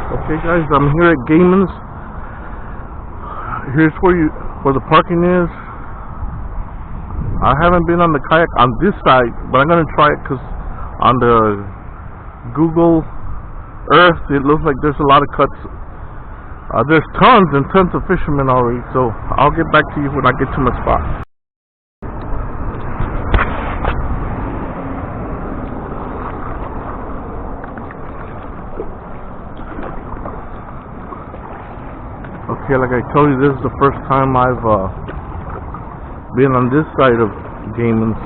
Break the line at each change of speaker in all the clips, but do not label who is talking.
Okay guys, I'm here at Gaymans. Here's where the parking is. I haven't been on the kayak on this side, but I'm gonna try it because on the Google Earth it looks like there's a lot of cuts. There's tons and tons of fishermen already, so I'll get back to you when I get to my spot. Okay, like I told you, this is the first time I've been on this side of Gaymans.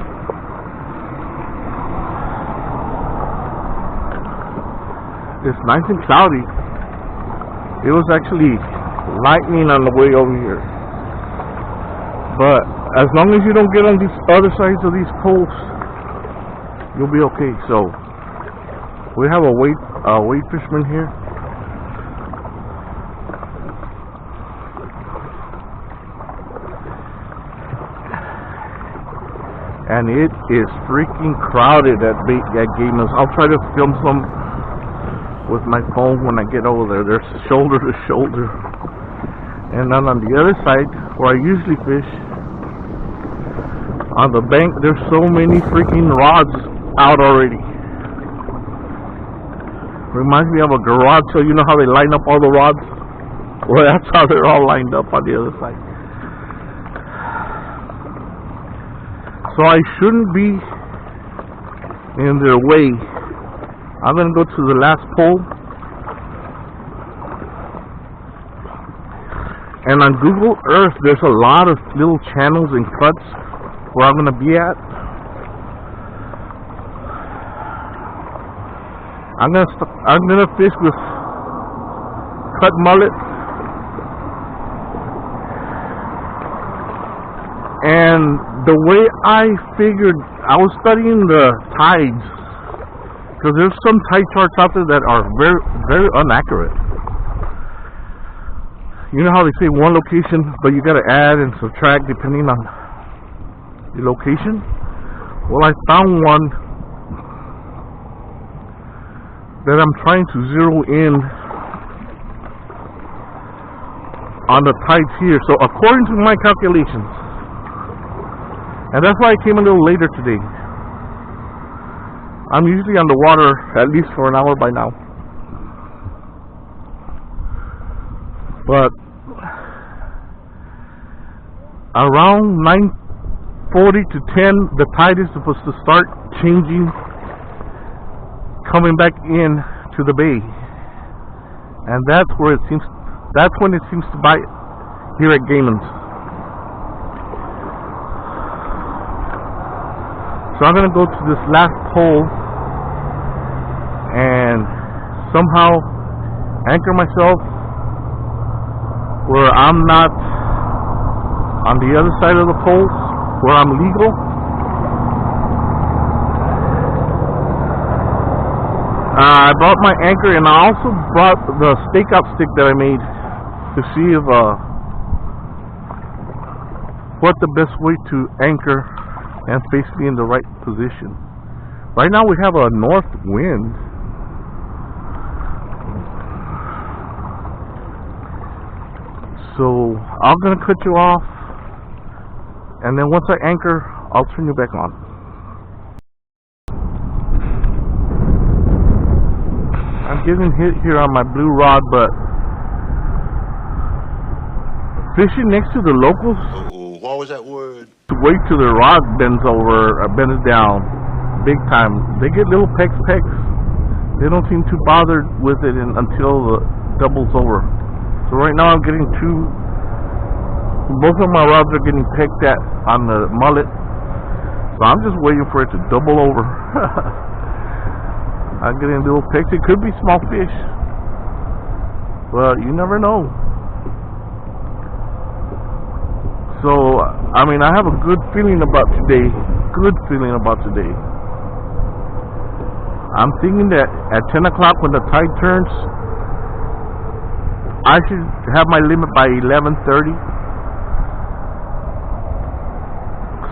It's nice and cloudy. It was actually lightning on the way over here. But as long as you don't get on these other sides of these poles, you'll be okay. So we have a wade fisherman here. And it is freaking crowded at Gaymans. I'll try to film some with my phone when I get over there. There's shoulder to shoulder. And then on the other side, where I usually fish, on the bank, there's so many freaking rods out already. Reminds me of a garage sale. You know how they line up all the rods? Well, that's how they're all lined up on the other side. So I shouldn't be in their way. I'm gonna go to the last pole, and on Google Earth there's a lot of little channels and cuts where I'm gonna be at. I'm gonna fish with cut mullet. And the way I figured, I was studying the tides, because there's some tide charts out there that are very, very inaccurate. You know how they say one location, but you gotta add and subtract depending on the location? Well, I found one that I'm trying to zero in on the tides here. So according to my calculations, and that's why I came a little later today. I'm usually on the water at least for an hour by now. But around 9:40 to 10, the tide is supposed to start changing, coming back in to the bay. And that's when it seems to bite here at Gaymans. So I'm gonna go to this last pole and somehow anchor myself where I'm not on the other side of the poles, where I'm legal. I brought my anchor, and I also brought the stakeout stick that I made to see if what the best way to anchor and face me in the right position. Right now we have a north wind. So I'm gonna cut you off, and then once I anchor, I'll turn you back on. I'm getting hit here on my blue rod, but fishing next to the locals,
what was that word?
wait till the rod bends down big time. They get little pecks. They don't seem too bothered with it until the double's over. So right now I'm getting both of my rods are getting pecked at on the mullet. So I'm just waiting for it to double over. I'm getting little pecks. It could be small fish, but you never know. So, I mean, I have a good feeling about today. I'm thinking that at 10 o'clock when the tide turns, I should have my limit by 11:30.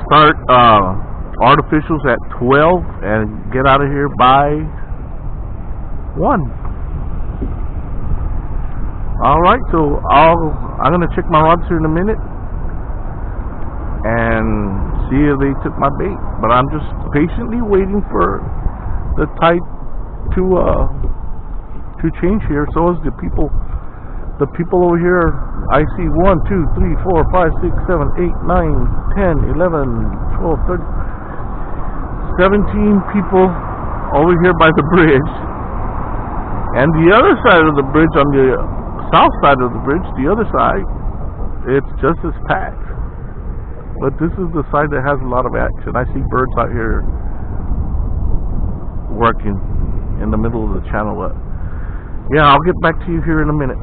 Start artificials at 12 and get out of here by 1. All right, so I'm gonna check my rods here in a minute and see if they took my bait. But I'm just patiently waiting for the tide to change here. So is the people. The people over here, I see 1, 2, 3, 4, 5, 6, 7, 8, 9, 10, 11, 12, 13, 17 people over here by the bridge. And the other side of the bridge, on the south side of the bridge, the other side, it's just as packed. But this is the side that has a lot of action. I see birds out here working in the middle of the channel. But yeah, I'll get back to you here in a minute.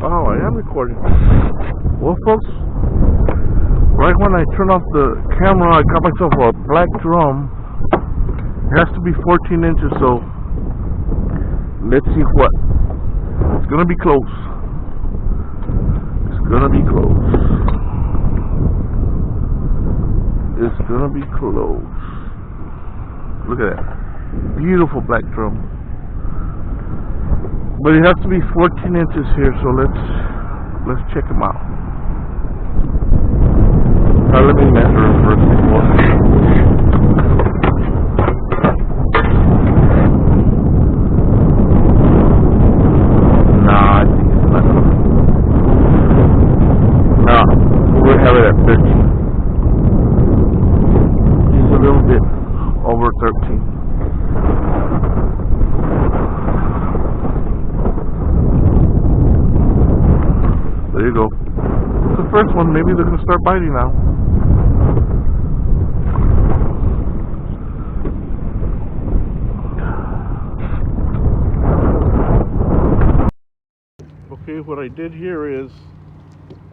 Oh, I am recording. Well, folks, right when I turn off the camera, I got myself a black drum. It has to be 14 inches, so let's see what. It's gonna be close. It's gonna be close. It's gonna be close. Look at that. Beautiful black drum. But it has to be 14 inches here, so let's check them out. Now let me measure it first before. Nah, I think it's not gonna. Nah, we'll have it at 13. It's a little bit over 13. There you go. It's the first one. Maybe they're going to start biting now. Okay, what I did here is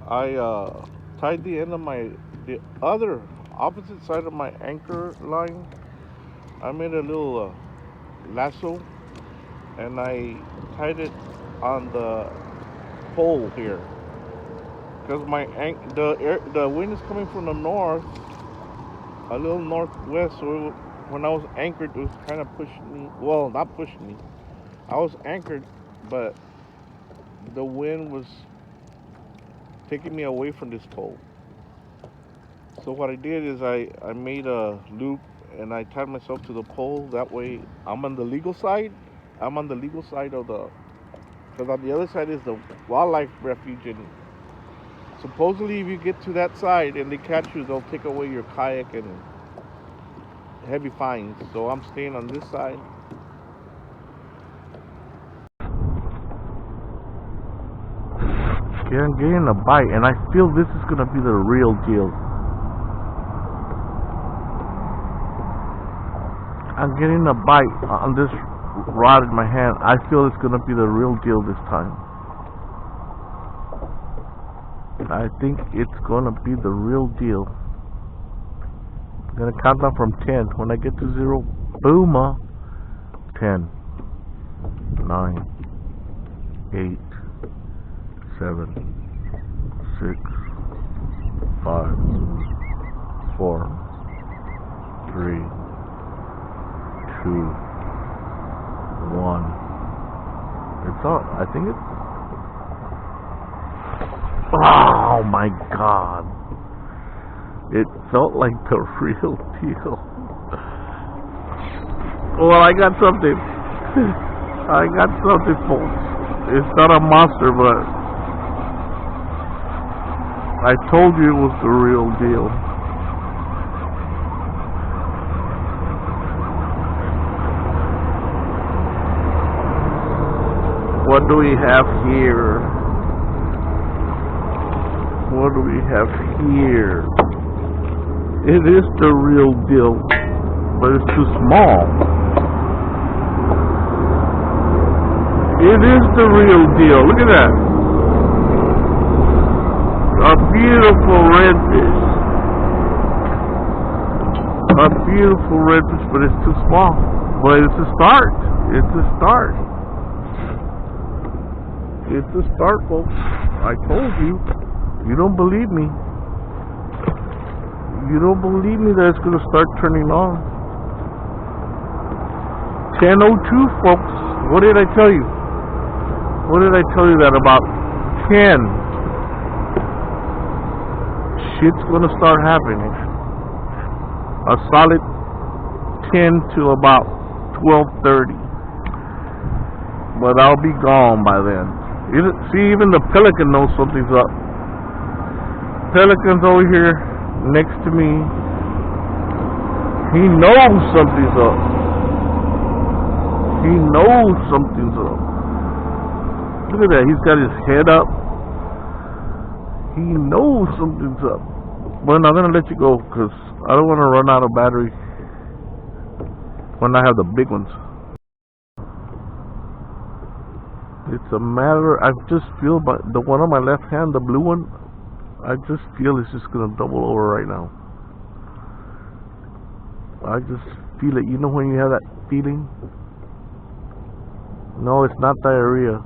I tied the end of the other opposite side of my anchor line. I made a little lasso and I tied it on the pole here. Because the wind is coming from the north, a little northwest, so when I was anchored, it was kind of pushing me. Well, not pushing me. I was anchored, but the wind was taking me away from this pole. So what I did is I made a loop and I tied myself to the pole. That way, I'm on the legal side. I'm on the legal side of the. Because on the other side is the wildlife refuge, and supposedly, if you get to that side and they catch you, they'll take away your kayak and heavy fines. So I'm staying on this side. Yeah, I'm getting a bite, and I feel this is gonna be the real deal. I'm getting a bite on this rod in my hand. I feel it's gonna be the real deal this time. I think it's gonna be the real deal. I'm gonna count down from 10. When I get to 0, boom, 10, 9, 8, 7, 6, 5, 4, 3, 2, 1. It's on. I think it's. Oh my God. It felt like the real deal. Well, I got something. I got something, folks. It's not a monster, but I told you it was the real deal. What do we have here? What do we have here? It is the real deal, but it's too small. It is the real deal. Look at that. A beautiful redfish. A beautiful redfish, but it's too small. But it's a start. It's a start. It's a start, folks. I told you. You don't believe me. You don't believe me that it's going to start turning on. 10:02, folks. What did I tell you? What did I tell you that about 10? Shit's going to start happening. A solid 10 to about 12:30. But I'll be gone by then. See, even the pelican knows something's up. Pelican's over here next to me. He knows something's up. He knows something's up. Look at that. He's got his head up. He knows something's up. But I'm going to let you go because I don't want to run out of battery when I have the big ones. It's a matter, I just feel the one on my left hand, the blue one, I just feel it's just going to double over right now. I just feel it. You know when you have that feeling? No, it's not diarrhea.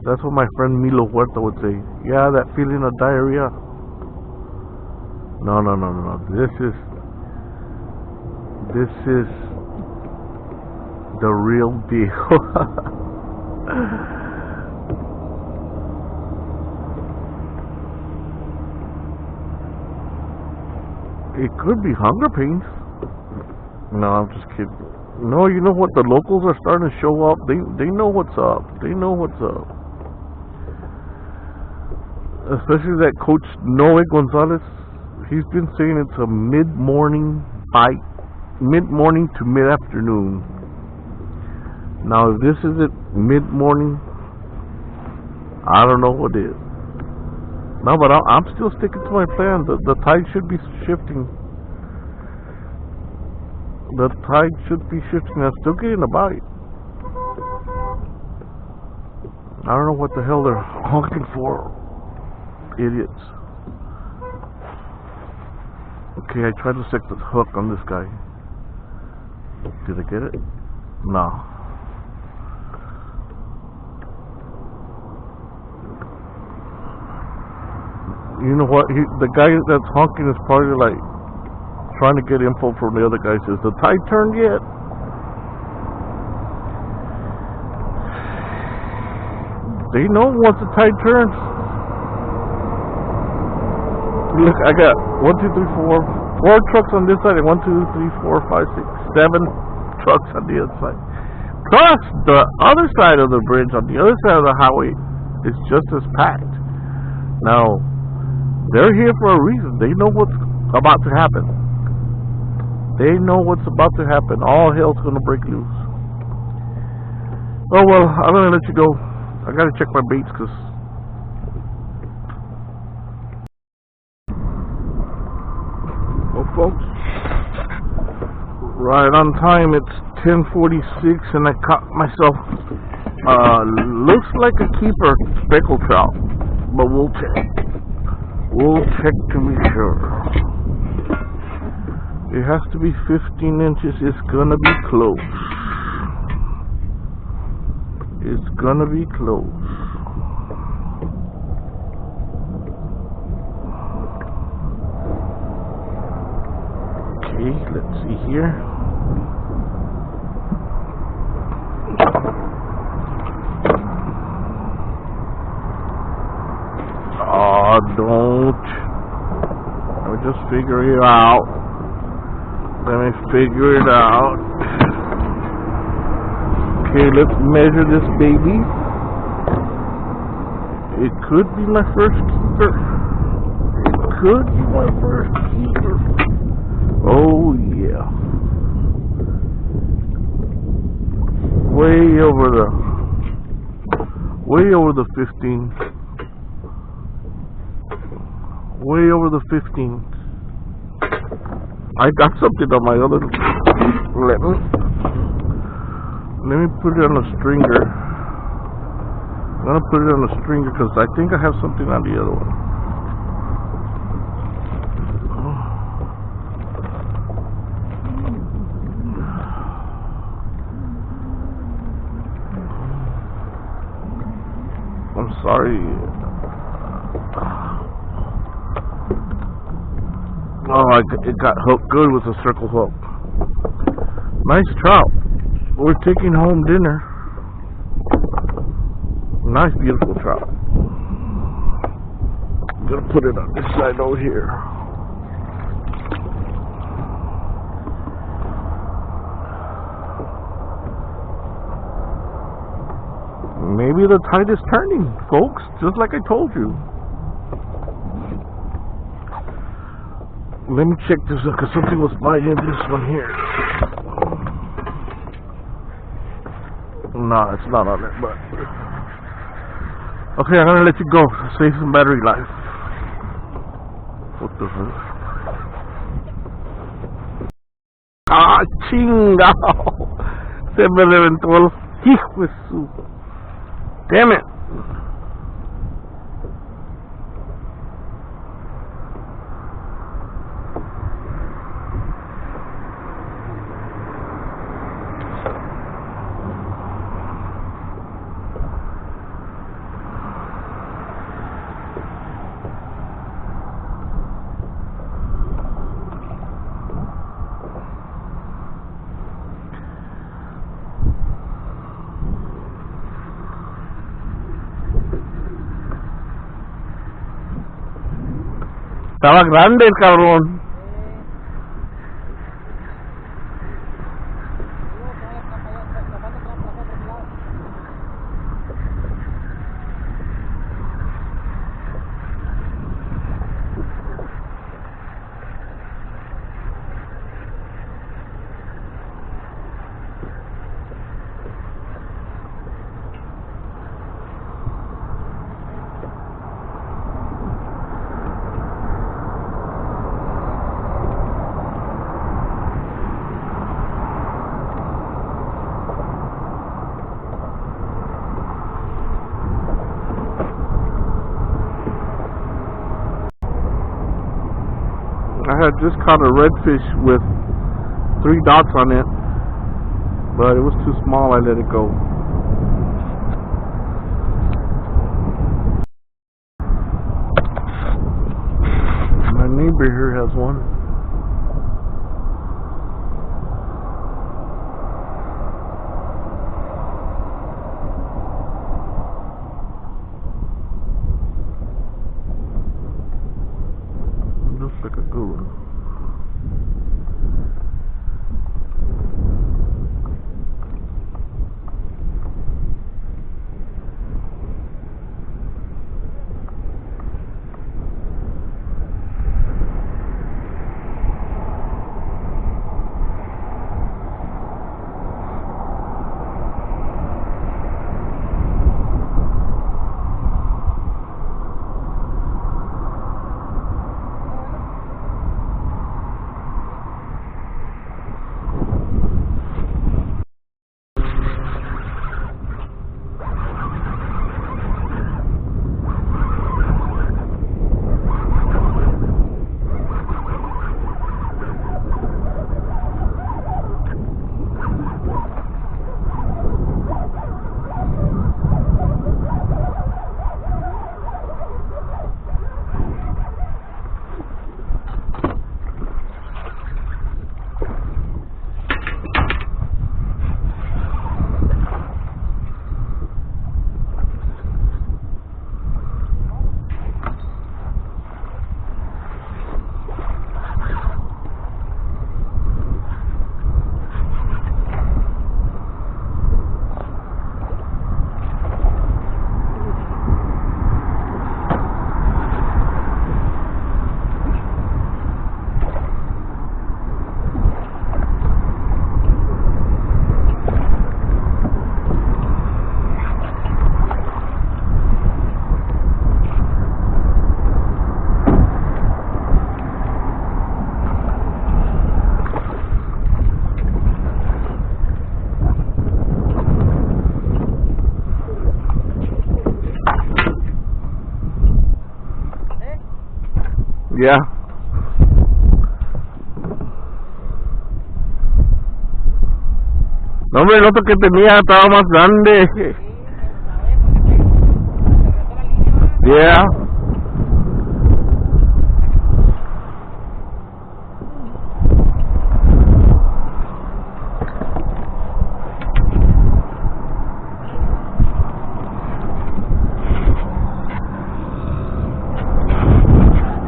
That's what my friend Milo Huerta would say. Yeah, that feeling of diarrhea. No. This is the real deal. It could be hunger pains. No, I'm just kidding. No, you know what? The locals are starting to show up. They know what's up. They know what's up. Especially that coach Noe Gonzalez. He's been saying it's a mid-morning fight. Mid-morning to mid-afternoon. Now, if this isn't mid-morning, I don't know what is. No, but I'm still sticking to my plan. The tide should be shifting. The tide should be shifting. I'm still getting a bite. I don't know what the hell they're honking for. Idiots. Okay, I tried to set the hook on this guy. Did I get it? No. You know what? The guy that's honking is probably like trying to get info from the other guy. Says the tide turned yet? They know once the tide turns. Look, I got 1, 2, 3, 4 trucks on this side, and 1, 2, 3, 4, 5, 6, 7 trucks on the other side. Plus the other side of the bridge on the other side of the highway is just as packed. Now, they're here for a reason. They know what's about to happen. They know what's about to happen. All hell's gonna break loose. Oh well, I'm gonna let you go. I gotta check my baits because well, folks, right on time. It's 10:46, and I caught myself. Looks like a keeper speckled trout, but we'll check. We'll check to be sure. It has to be 15 inches. It's gonna be close. It's gonna be close. Okay, let's see here. Oh, don't. Let me just figure it out. Let me figure it out. Okay, let's measure this baby. It could be my first keeper. It could be my first keeper. Oh, yeah. Way over the 15. Way over the 15. I got something on my other. Let me put it on a stringer. I'm gonna put it on a stringer because I think I have something on the other one. I'm sorry. Oh, it got hooked good with a circle hook. Nice trout. We're taking home dinner. Nice, beautiful trout. I'm gonna put it on this side over here. Maybe the tide is turning, folks, just like I told you. Let me check this out, because something was biting this one here. No, it's not on it, but... Okay, I'm gonna let you go. Save some battery life. What the fuck? Ah, chingao! Se me reventó el hijo de su... Damn it! Estaba grande el cabrón. I had just caught a redfish with 3 dots on it, but it was too small. I let it go. My neighbor here has one. Looks like a good one. Yeah. No, hombre, el otro que tenía estaba más grande. Yeah.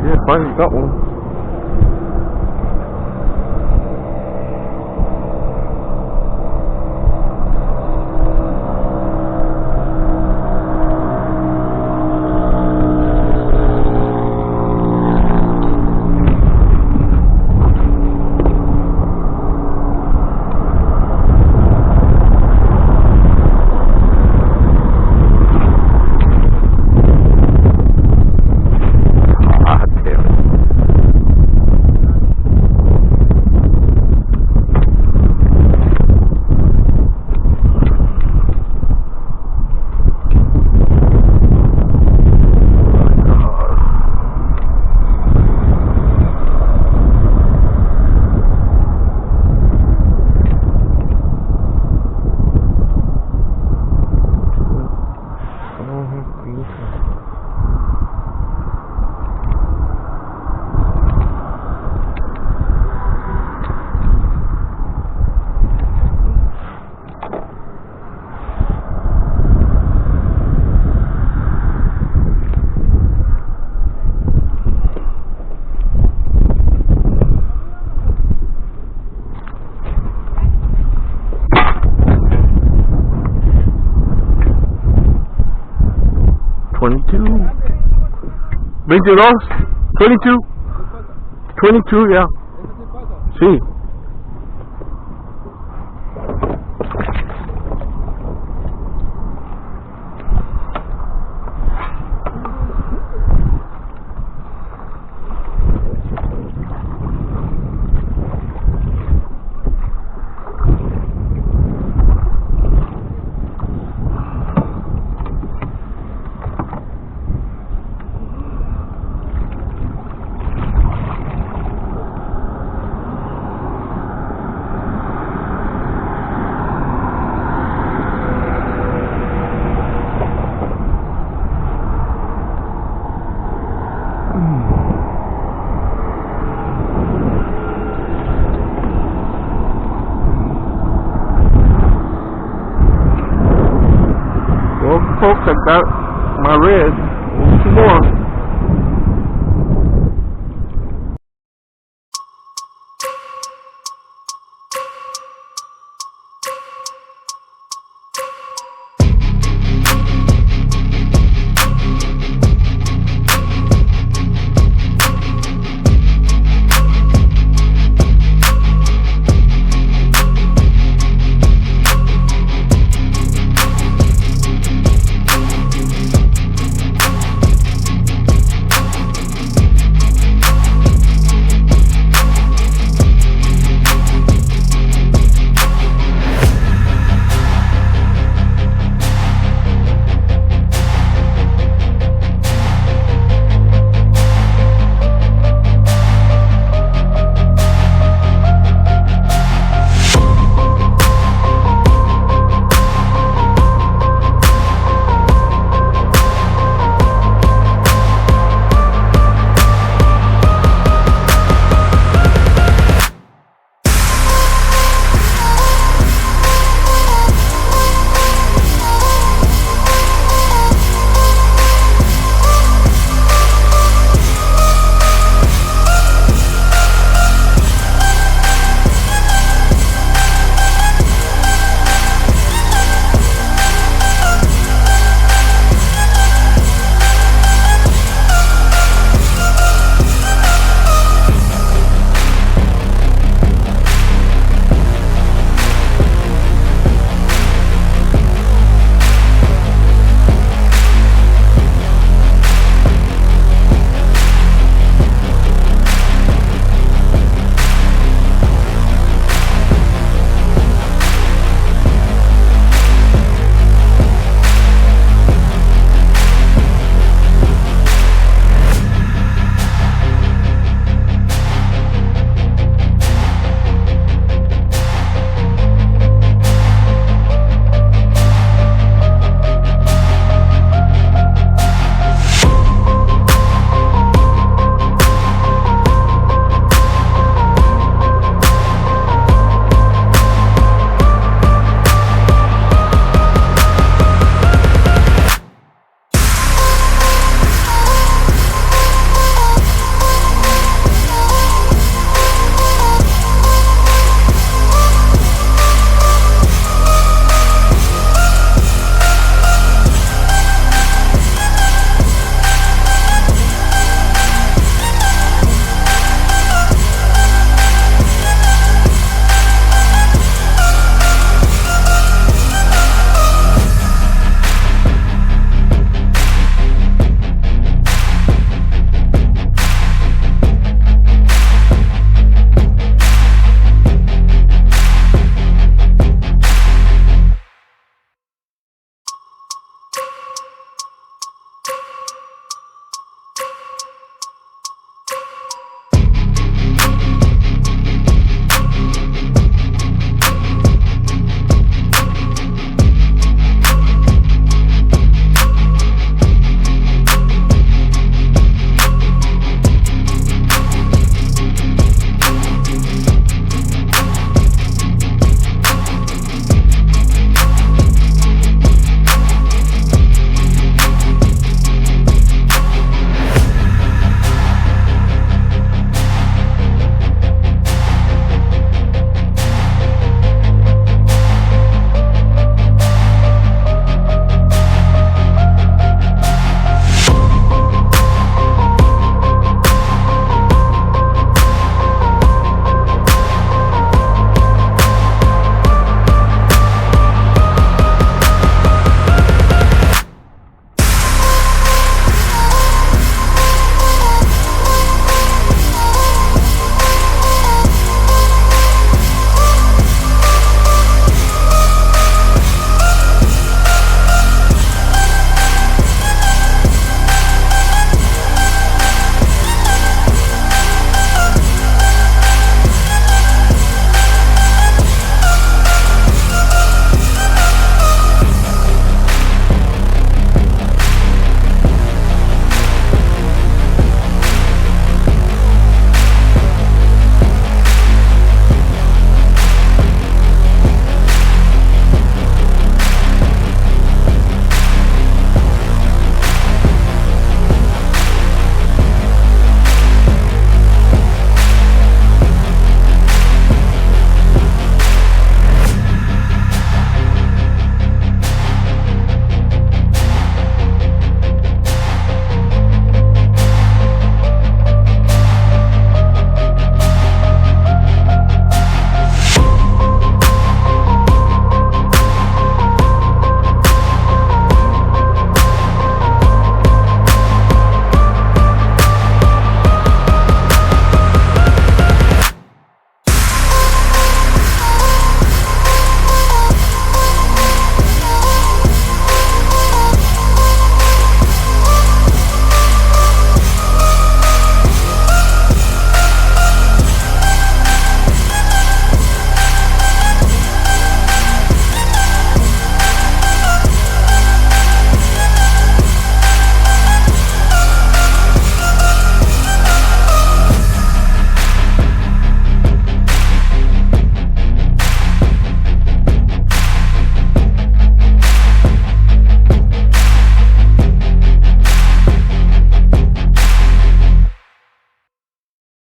Yeah, finally got one. Ah, damn. 22. 22. 22. 22, yeah. Sí.